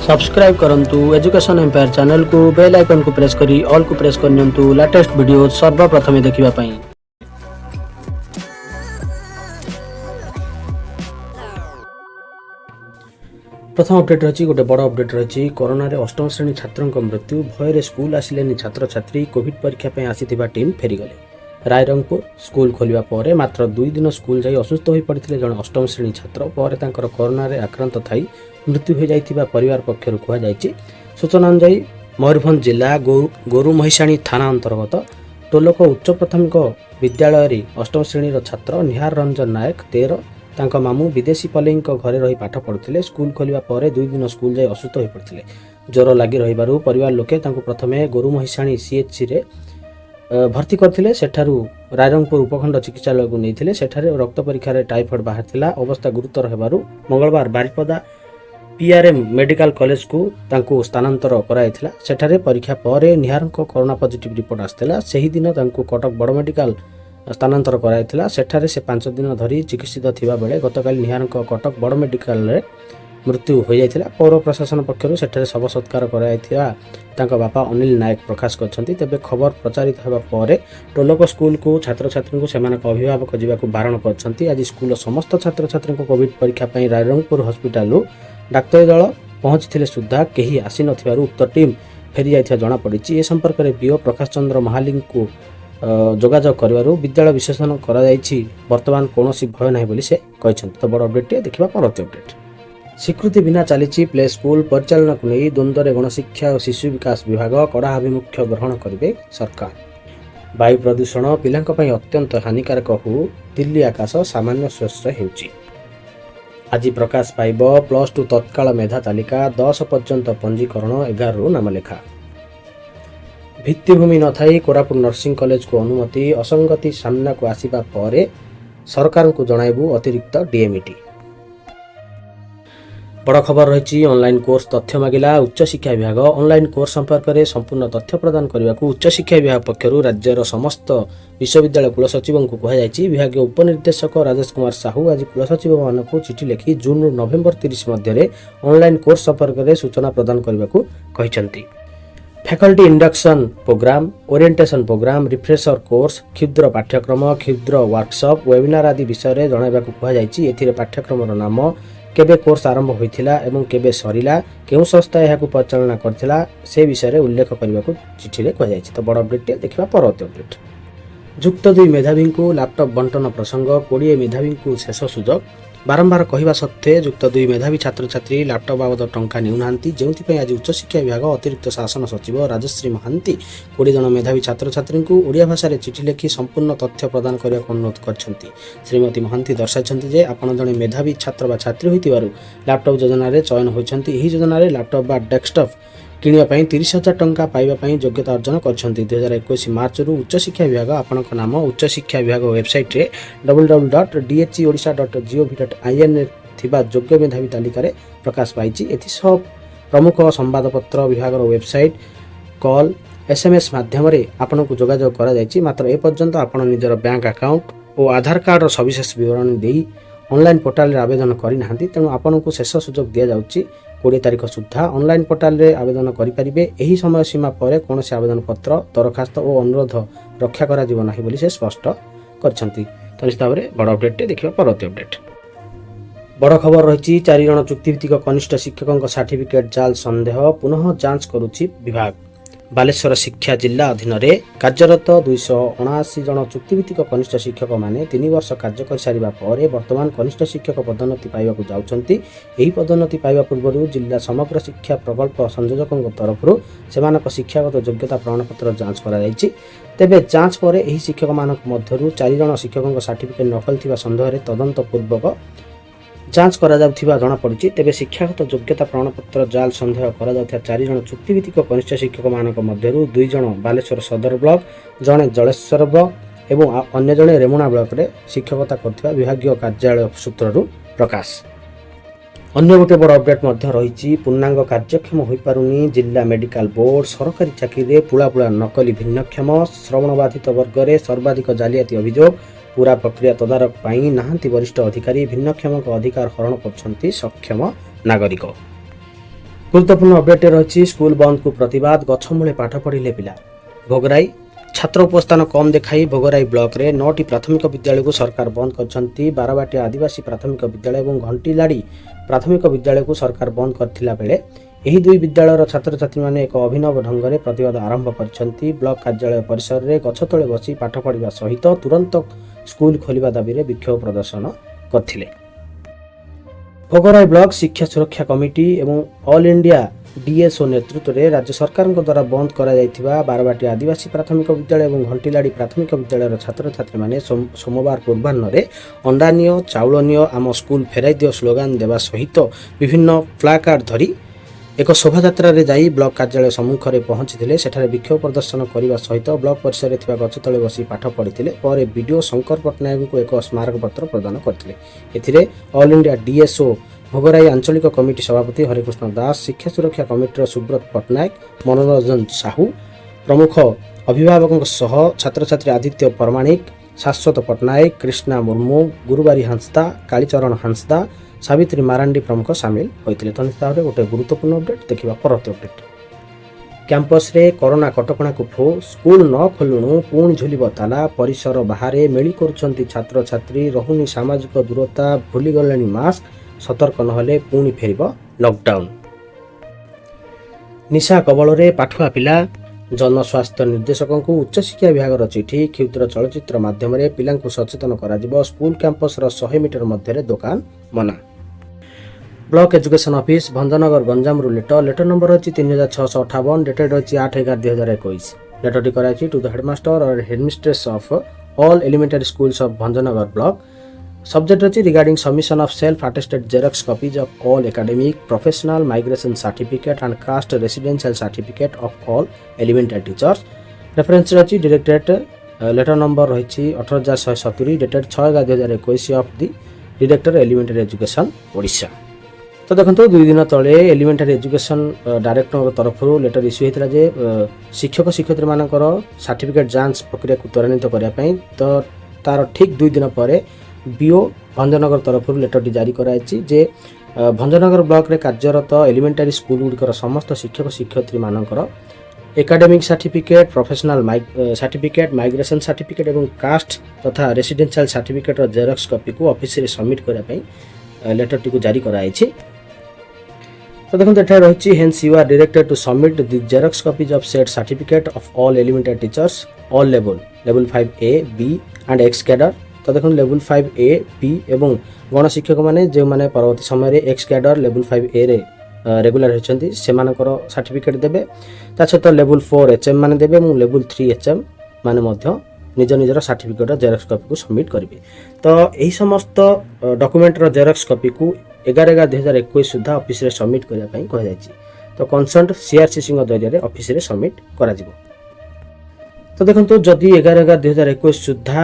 Subscribe करंतु education empire channel को bell icon को प्रेस करी ऑल को प्रेस करनियंतु लेटेस्ट वीडियो सर्वप्रथम देखिबा पई। प्रथम अपडेट रही गोटे बड़ अपडेट रही कोरोना रे अष्टम श्रेणी छात्रों मृत्यु भय स्कूल आसिले छात्र छात्री कोविड परीक्षा पे आसीथिबा टीम फेरीगले। रायरंगपुर स्कूल खोलिबा परे मात्र 2 दिन स्कूल जाई असुस्थ होई पड़िथिले जण अष्टम श्रेणी छात्र परे तांकर कोरोना रे आक्रांत थाई मृत्यु हो जाइथिबा परिवार पक्षरु कहा जायछि। सूचना अनुसार मयूरभंज जिला गोरु महिषाणी थाना अंतर्गत टोलक उच्च प्राथमिक विद्यालय रे अष्टम श्रेणी छात्र निहार रंजन नायक 13 तांका मामू विदेशी पलेई घरे रही पाठ पढ़ुथिले। स्कूल खोलिबा परे 2 दिन स्कूल जाई असुस्थ होई पड़िथिले। ज्वर लागि रहिबारु परिवार लोके तांको प्रथमे गोरु महिषाणी सीएचसी रे भर्ती करथिले। सेठारु रायरंगपुर उपखंड चिकित्सालय को नैथिले। सेठारे रक्त परीक्षा रे टाइफॉइड बाहरथिला। अवस्था गुरुतर हेबारु मंगलवार बारिपदा पीआरएम मेडिकल कॉलेज को तांको स्थानांतर कराइथिला। सेठारे परीक्षा परे निहारंको कोरोना पॉजिटिव रिपोर्ट आस्थिला। सेही दिन तांको कटक बड़ मेडिकल स्थानांतर कराइथिला। सेठारे से 5 दिन धरी चिकित्सित थिबा बेले गतकाली निहारंको कटक बड़ मेडिकल रे मृत्यु हो जाइथिला। पौर प्रशासन पक्षरु सेठारे शव सत्कार कराइथिला तांका बापा अनिल नायक प्रकाश करछंती। तेबे खबर प्रचारित हेबा परे टोलक स्कूल को छात्र छात्री को सेमानक अभिभावक जीवाकू बारण करछंती। आज स्कूल समस्त छात्र छात्री को कोविड परीक्षा पई रायरंगपुर हॉस्पिटल डाक्तरी दल पहुंचथिले सुद्धा केही आसी नथिबारु उक्त टीम फेरी जाइथिया जणा पड़िछि। ए संपर्क रे बीओ प्रकाश चंद्र महालिंग को जोगाजोग करिवारु विद्यालय विशेषण करा जाइछि। वर्तमान कोनोसी भय नाही बोली से कहछंती। तो बड़ अपडेट देखिबा परवर्ती अपडेट। स्वीकृति बिना चली प्ले स्कूल परिचालन को नहीं द्वंद्व गणशिक्षा और शिशु विकास विभाग कड़ा आभिमुख्य ग्रहण करेंगे सरकार। वायु प्रदूषण पिलांक पई अत्यंत हानिकारक हो दिल्ली आकाश सामान्य स्वच्छ हेउची। आज प्रकाश पाइब +2 तत्काल मेधा तालिका 10 पर्यंत पंजीकरण 11 रु नामलेखा। भित्तिभूमि न थाई कोरापुट नर्सिंग कॉलेज को अनुमति असंगति सामना को आसीबा परे सरकार को जणाइबु अतिरिक्त डीएमईटी। बड़ खबर रही ऑनलाइन कोर्स तथ्य मागिला उच्च शिक्षा विभाग। ऑनलाइन कोर्स संपर्क में संपूर्ण तथ्य प्रदान करने को उच्च शिक्षा विभाग पक्षर राज्यर समस्त विश्वविद्यालय कुलसचिव को कहुई। विभाग उपनिर्देशक राजेश कुमार साहू आज कुलसचिव मान चिठी लिखि जून रु नवेम्बर 30 मध्य ऑनलाइन कोर्स संपर्क में सूचना प्रदान करने को कहते। Faculty induction programme, orientation programme, refresher course, क्षुद्र पाठ्यक्रम, क्षुद्र वर्कशॉप, वेबिनार आदि विषय जणाइबा कहुई। एथिरे पाठ्यक्रम नाम, केबे कोर्स आरंभ होइथिला एवं केबे सरिला, केउ संस्था एहाकू परिचालना करथिला से विषय रे उल्लेख करबा को चिठी रे कह जायछि। तो बड़ अपडेट देखिबा परवर्ती अपडेट। युक्त 2 मेधावी को लैपटॉप बंटन प्रसंग 20 मेधावी को शेष सुजोग। बारंबार कहवा सत्वे युक्त 2 मेधावी छात्र छात्री लैपटॉप बाबद टंका नेउनांती। जेउथि आज उच्च शिक्षा विभाग अतिरिक्त शासन सचिव राजश्री महांती 20 जन मेधावी छात्र छात्री को ओडिया भाषा रे चिठी लिखि संपूर्ण तथ्य प्रदान करने को अनुरोध करछंती। श्रीमती महांती दर्शाइछंती जे आपण जने मेधावी छात्र बा छात्री होइतिबारु लैपटॉप योजना रे चयन होइछंती। एही योजना रे लैपटॉप बा डेस्कटॉप किनिया पई 30,000 टंका पाइबा पई योग्यता अर्जन करछंती। 2021 मार्च रु उच्च शिक्षा विभाग आपनक नाम उच्च शिक्षा विभाग वेबसाइट रे www.dheodisha.gov.in रे थिबा योग्य मेधावी तालिका रे प्रकाश पाइछि। एथि सब प्रमुख संवाद पत्र विभाग रो वेबसाइट कॉल एसएमएस माध्यम रे आपनक जोगाजोग करा जायछि। मात्र ए पर्यंत आपण निजर बैंक अकाउंट और आधार कार्ड रो सविशेष विवरण देई ऑनलाइन पोर्टल रे आवेदन करि नाहंती। तेणु आपनक शेष सुजोग दिया जाउछि। 20 तारिख सुधा ऑनलाइन पोर्टल रे आवेदन करि परिबे। एही समय सीमा परे कोनोसी आवेदन पत्र दरखास्त और अनुरोध रक्षा करा जीव नाही बोली से स्पष्ट करछंती। तो निश्चित भाव बड़ अपडेट देखिबा परवर्ती अपडेट। बड़ खबर रही 4 जन चुक्तिभित्तिक कनिष्ठ शिक्षकों सर्टिफिकेट जाल संदेह पुनः जांच करुछि विभाग। बालेश्वर शिक्षा जिला अधीन रे कार्यरत 279 जन चुक्तिभित्तिक कनिष्ठ शिक्षक माने 3 वर्ष कार्य कर सारिबा परे वर्तमान कनिष्ठ शिक्षक पदोन्नति पाइबाकू जाउछंती। एही पदोन्नति पाइबा पूर्व जिला समग्र शिक्षा प्रकल्प संयोजकों तरफ सेमानक शिक्षागत योग्यता प्रमाणपत्र जांच करा जायछि। तेबे जांच परे एही शिक्षक मानक मध्यरु 4 जन शिक्षकों सर्टिफिकेट नकल थिबा संदेह रे तदंत पूर्वक जांच करा जाउथिबा जणा पड़िछि। तेबे शिक्षागत योग्यता प्रमाणपत्र जाल संदेह करा जाउथिबा 4 जन चुक्तिभित्तिक कनिष्ठ शिक्षक मानक मध्यरु 2 जन बालेश्वर सदर ब्लॉक, जणे जलेश्वर ब्लॉक एवं अन्य जणे रेमुणा ब्लॉक रे शिक्षकता करथिबा विभागीय कार्यालय सूत्ररु प्रकाश। अन्य गोटे बड़ अपडेट मध्य रही पूर्णांग कार्यक्षम हो पारुनी जिला मेडिकल बोर्ड। सरकारी चाकरी रे पुला पुला नकली भिन्नक्षम श्रवण बाधित वर्ग रे सर्वाधिक जालियाती अभियोग। पूरा प्रक्रिया तदारक पाई नाहांती वरिष्ठ अधिकारी भिन्नक्षम अधिकार हरण करछंती सक्षम नागरिक। गुरुत्वपूर्ण अपडेट रही स्कूल बंद को प्रतिवाद गछमूले पाठ पढ़िले पिला भोगराई छात्र उपस्थान कम देखाई भोगराई ब्लॉक रे 9टी प्राथमिक विद्यालय को सरकार बंद करछंती। बारवाटी आदिवासी प्राथमिक विद्यालय और घंटीलाड़ी प्राथमिक विद्यालय को सरकार बंद करथिला बेले एही दुई विद्यालयर छात्र छात्री माने एक अभिनव ढंग में प्रतिवाद आरंभ करछंती। ब्लॉक कार्यालय परिसर रे गछ तले बसी पाठ पढ़िबा सहित तुरंत स्कूल खोलिबा दाबी रे विक्षोभ प्रदर्शन करथिले। भोगराई ब्लॉक शिक्षा सुरक्षा कमिटी एवं ऑल इंडिया डीएसओ नेतृत्व में राज्य सरकार द्वारा बंद करा बारवाटी आदिवासी प्राथमिक विद्यालय और घंटीलाड़ी प्राथमिक विद्यालय छात्र छात्री माने सोमवार पूर्वाह्न अंडा नियो चाउल नियो आम स्कूल फेराई दियो स्लोगान देवा सहित विभिन्न प्लाकार्ड धरी एक शोभायात्रा रे जाई ब्लॉक कार्यालय सम्मुख में पहुंची सेठारे विक्षोभ प्रदर्शन करने सहित ब्लॉक परिसर में गछ तले बसी पाठ पढ़ी पर वीडियो शंकर पट्टनायक को एक स्मारक पत्र प्रदान करते। ऑल इंडिया डीएसओ भोगराई आंचलिक कमिटी सभापति हरिकृष्ण दास, शिक्षा सुरक्षा कमिटी सुब्रत पट्टनायक, मनोरंजन साहू प्रमुख अभिभावकों सह छात्र छात्री आदित्य परमाणिक, शाश्वत पट्टनायक, कृष्णा मुर्मू, गुरुबारी हांसदा, कालीचरण हांसदा, सावित्री मारांडी प्रमुख सामिल होते। तो गोटे गुरुत्वपूर्ण अपडेट देखा परवर्ती अपडेट। कैंपस रे कोरोना कटकणा को फो स्कूल न खोलुणु पुणी झुलिब ताला परिसर बाहर मेली करुछंती छात्र छात्री रहुनी सामाजिक दूरता भूली गलेनी मास्क सतर्क नहले पुणी फेरिब लॉकडाउन। निशा कबल रे पाठुआ पिला जनस्वास्थ्य निर्देशकों को उच्च शिक्षा विभाग चिठी क्षुद्र चलचित्र माध्यम पिला सचेतन करा स्कूल कैंपस 100 मीटर मध्य दुकान मना। Block education office Bhanjanagar Ganjam letter number अच्छी 3658 डेटेड अच्छी 8/11/2021 लेटर टी कराई टू द हेडमास्टर और headmistress of all elementary schools of Bhanjanagar block. Subject अच्छी regarding submission of self attested xerox copies of all academic professional migration certificate and caste residential certificate of all elementary teachers. Reference अच्छी directorate letter number रही 18170 dated 6/11/2021 of the director elementary education Odisha. तो देखो 2 दिन तले elementary education director तरफ letter issue होता जे शिक्षक शिक्षयित्री मानकर सर्टिफिकेट जांच प्रक्रिया को त्वरान्वित करने तो तार ठीक 2 दिन पर बीओ भंजनगर तरफ लेटर टी जारी कराई जे भंजनगर ब्लॉक रे कार्यरत एलिमेंटरी स्कूल गुड़िकर समस्त शिक्षक शिक्षयित्री मानकर academic certificate professional certificate migration certificate एवं कास्ट तथा रेसिडेंशियल सर्टिफिकेट जेरॉक्स कॉपी को ऑफिस रे सबमिट करने लेटर टी को जारी कराई। तो देखो ये रही hence you are directed to submit the xerox copies of set certificate of all elementary teachers all level 5A B and ex cadre. तो देखो लेवल 5A B एवं गण शिक्षक माने जो माने परवर्ती समय एक्स कैडर लेवल 5A रे रेगुलर होती से सर्टिफिकेट देवे ता सहित लेवल 4 HM माने देवे और लेवल 3 HM माने मध्य निज निजर सर्टिफिकेट जेरॉक्स कॉपी को सबमिट करेंगे। तो यही समस्त डॉक्यूमेंटर जेरॉक्स कॉपी को 11/11/2021 सुधा ऑफिस रे सबमिट करने कहुई। तो कंसर्न सीआरसीसी जरिए ऑफिस रे सबमिट करा जिवो। तो देखो जदि 11/11/2021 सुधा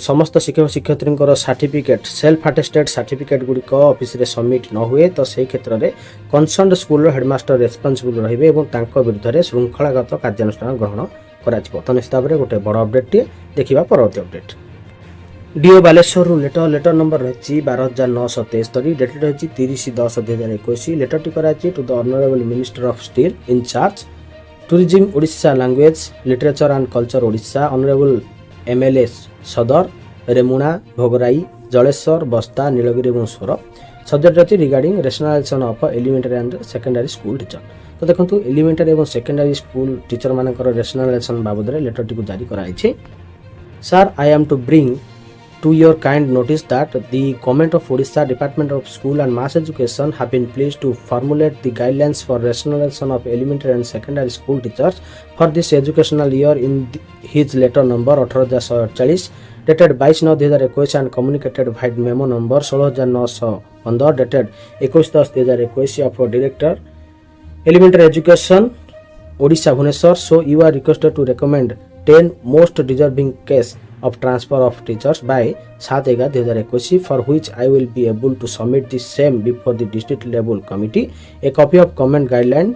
समस्त शिक्षक शिक्षयित्री सर्टिफिकेट सेल्फ अटेस्टेड सर्टिफिकेट गुड़िक ऑफिस रे सबमिट न हुए तो से क्षेत्र में कंसर्न स्कूल हेडमास्टर रेस्पॉन्सिबल रहिबे एवं विरुद्ध में श्रृंखलागत कार्यानुष्ठान ग्रहण करा जिवो। तो निश्चित भाव में गोटे बड़ अपडेट देखा परवर्ती update. DO Baleswar letter number रही 12973 डेटेड रही 30/10/2021 लेटर टी कराई to the honourable minister of steel incharge tourism Odisha language literature and culture Odisha honourable MLA Sadar Remuna Bhograi Jaleshwar बस्ता नीलगिरी और सोर। सब्जेक्ट रही regarding rationalisation of elementary and secondary school teacher. तो देखो एलिमेंटरी और सेकेंडरी स्कूल टीचर मानकर रेशनलाइजेशन बाबद लेटर टी को जारी कराई। Sir I am to bring to your kind notice that the Government of Odisha Department of School and Mass Education have been pleased to formulate the guidelines for rationalization of elementary and secondary school teachers for this educational year in his letter number 18148 dated 22/9/2021 and communicated by memo number 16915 dated 21/10/2021 of Director Elementary Education Odisha Bhubaneswar. So you are requested to recommend 10 most deserving case of transfer of teachers by 7/11/2021 for which I will be able to submit the same before the district level committee. A copy of comment guideline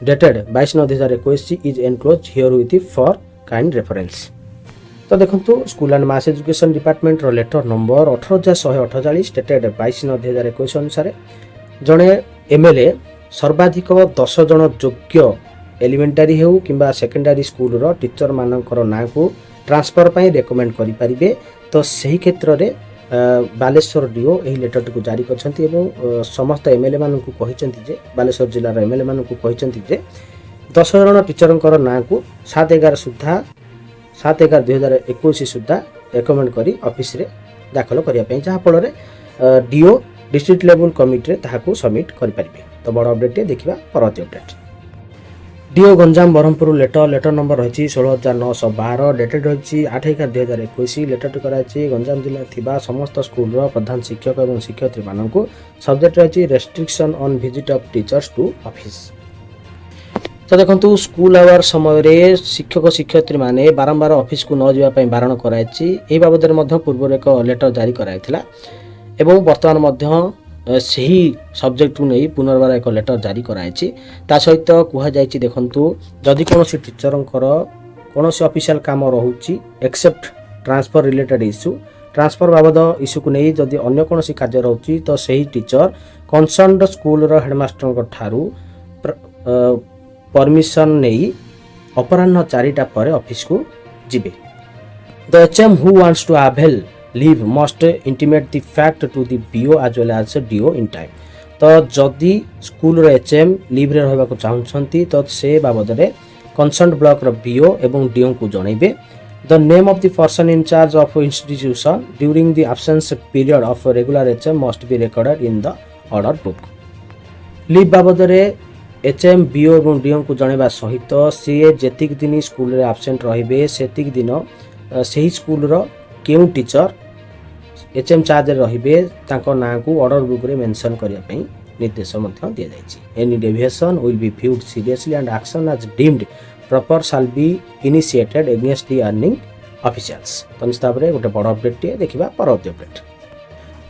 dated 22/9/2021 is enclosed here with for kind reference. तो देखो school and mass education department letter number 18148 dated 22/9/2021 अनुसार जड़े MLA सर्वाधिक 10 जन योग्य एलिमेंटारी हेउ किंबा secondary school रो teacher मानकर ना को ट्रांसफर पई रेकमेंड करि परिबे। तो सही क्षेत्र रे बालेश्वर डीओ एही लेटर को जारी करछंती एवं समस्त एमएलए मान को कहिसंती जे बालेश्वर जिल्ला रो एमएलए मान को कहिसंती जे 10 जन टीचरंकर ना को 7/11/2021 सुद्धा रेकमेंड करी ऑफिस रे दाखल करिया पई, जहा फल रे डीओ डिस्ट्रिक्ट लेवल कमिटी रे ताहाको सबमिट करि परिबे। तो बड़ अपडेट देखिबा परवर्ती update. DO Ganjam Brahmapur letter number रही 16912 डेटेड रही 8/11/2021। लेटर कराई गंजाम जिला थिबा समस्त स्कूल रो प्रधान शिक्षक और शिक्षयित्री मानक सब्जेक्ट रही restriction on visit of teachers to office. तो देखंतु स्कूल आवर समय रे शिक्षक शिक्षयित्री माने बारंबार ऑफिस को न जावा पई बारण कराई। एही बाबद रे मध्य पूर्व एक लेटर जारी कराइथिला एवं वर्तमान मध्य सही सब्जेक्ट को नहीं पुनर्बार एक लेटर जारी कराई। ता सहित कह जायछि देखंतु जदि कोनोसी टीचरंकर कोनोसी ऑफिशियल काम रहुछि except transfer related issue, transfer बाबद इश्यू को नहीं जदि अन्य कोनोसी कार्य रहुछि तो सही टीचर कंसर्न्ड स्कूल रो हेडमास्टर ठारू परमिशन नहीं अपराह्न 4टा पर ऑफिस को जिबे। The HM who wants to avail leave must intimate the fact to the BO as well as DO in time. तो जदि स्कूल रो एचएम लीव रे रहबा को चाहछंती तो से बाबद रे कंसर्न ब्लॉक रो बीओ एवं डीओ को जणैबे। The name of the person in charge of institution during the absence period of regular HM must be recorded in the order book. Leave बाबद रे एचएम बीओ एवं डीओ को जणैबा सहित से जेतिक दिन स्कूल रे एब्सेंट रहिबे सेतिक दिन सही स्कूल रो केउ टीचर एचएम चार्ज रहिबे तांको ना को ऑर्डर बुक रे मेंशन करिया पई निर्देश मध्य दिया जायछि। Any deviation will be viewed seriously and action as deemed proper shall be initiated against the erring officials. तो निस्ताब रे गोटे बड़ अपडेट टे देखिबा परवर्ती अपडेट।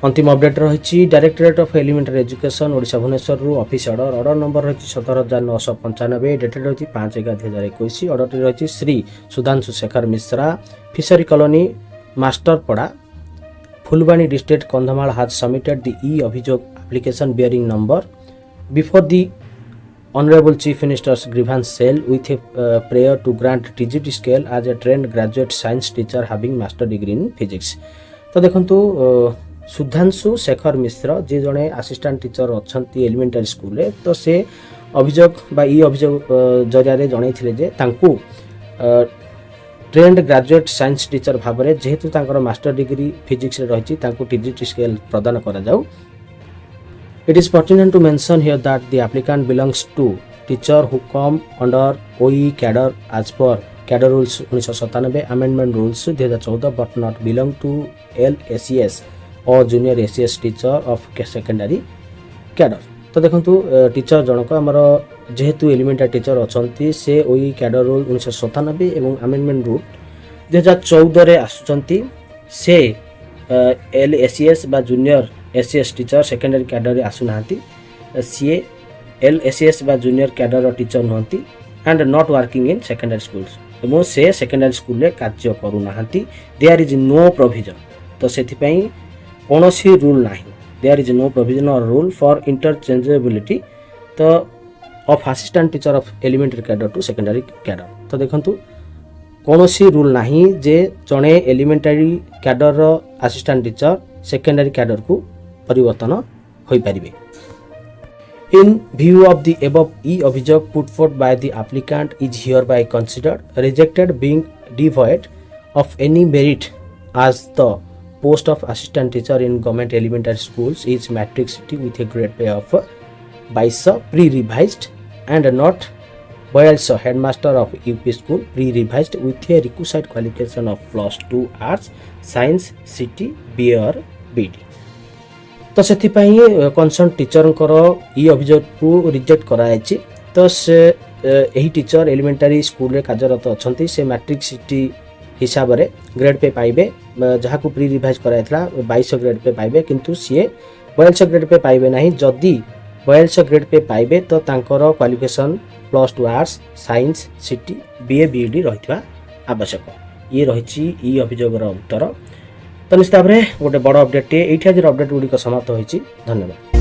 अंतिम अपडेट रही directorate of elementary education Odisha Bhubaneswar रु ऑफिस ऑर्डर नंबर रही 17,995 डेटेड रही 5/11/2021। ऑर्डर रही Shri Sudhanshu Shekhar Mishra fishery colony Masterpada Phulbani district Kandhamal has submitted the e-अभियोग application bearing number before the Honorable Chief Minister's grievance cell with a prayer to grant TGT scale as a trained graduate science teacher having master degree in physics। तो देखंतु सुधांशु शेखर मिश्र जे जने assistant teacher अछंती elementary school रे, तो से अभियोग बा ई अभियोग जरिया रे जणैथिले जे तांकू ट्रेंड ग्रेजुएट साइंस टीचर भाव में जेहेतु तांकर मास्टर डिग्री फिजिक्स रे रही टीजीटी स्केल प्रदान करा जाऊ। It is pertinent to mention here that the applicant belongs to teacher who come under OE cadre as per cadre rules 1997 amendment rules 2014 but not belong to LACS or junior ACS teacher of secondary cadre. तो देखंतु teacher जनक हमर जेहेतु elementary teacher अछंती से ओई cadre rule 1997 एवं amendment rule 2014 रे आसुचंती से LACS बा junior ACS teacher secondary cadre रे आसुनांती सी LACS बा जूनियर कैडर टीचर नहंती and not working in secondary schools एवं से सेकेंडरी स्कूल रे कार्य करू नाहंती। देयर इज नो प्रोविजन तो सेथि पई कोनोसी रूल नाही। There is no provision or rule for interchangeability तो of assistant teacher of elementary cadre to secondary cadre। तो देखंतु कोनोसी रूल नाही जे जणे एलिमेंटरी कैडर रो असिस्टेंट टीचर सेकेंडरी कैडर को परिवर्तन होई परिबे। In view of the above e अभियोग put forth by the applicant is hereby considered rejected being devoid of any merit as the post of assistant teacher in government elementary schools is matrix city with a grade pay of 22 pre-revised and not 42 headmaster of UP school pre-revised with a requisite qualification of +2 arts science city BR BD। तो सेथि पई concern teacher ई अभियोग को reject करायछि। तो से एही teacher elementary school रे कार्यरत अछंती से मैट्रिक सिटी हिसाब रे ग्रेड पे पाइबे जहाँ को प्री रिवाइज कराइथला 22 ग्रेड पे पाइबे किंतु सीए 42 ग्रेड पे पाइबे नहीं। जदि 42 ग्रेड पे पाइबे तो तांकर qualification +2 arts science city BA BD रहितबा आवश्यक। ये रहिछि ई अभियोगर उत्तर। तो निश्चित भाव में गोटे बड़ अपडेट एठी आज अपडेट गुडी समाप्त होइछि। धन्यवाद।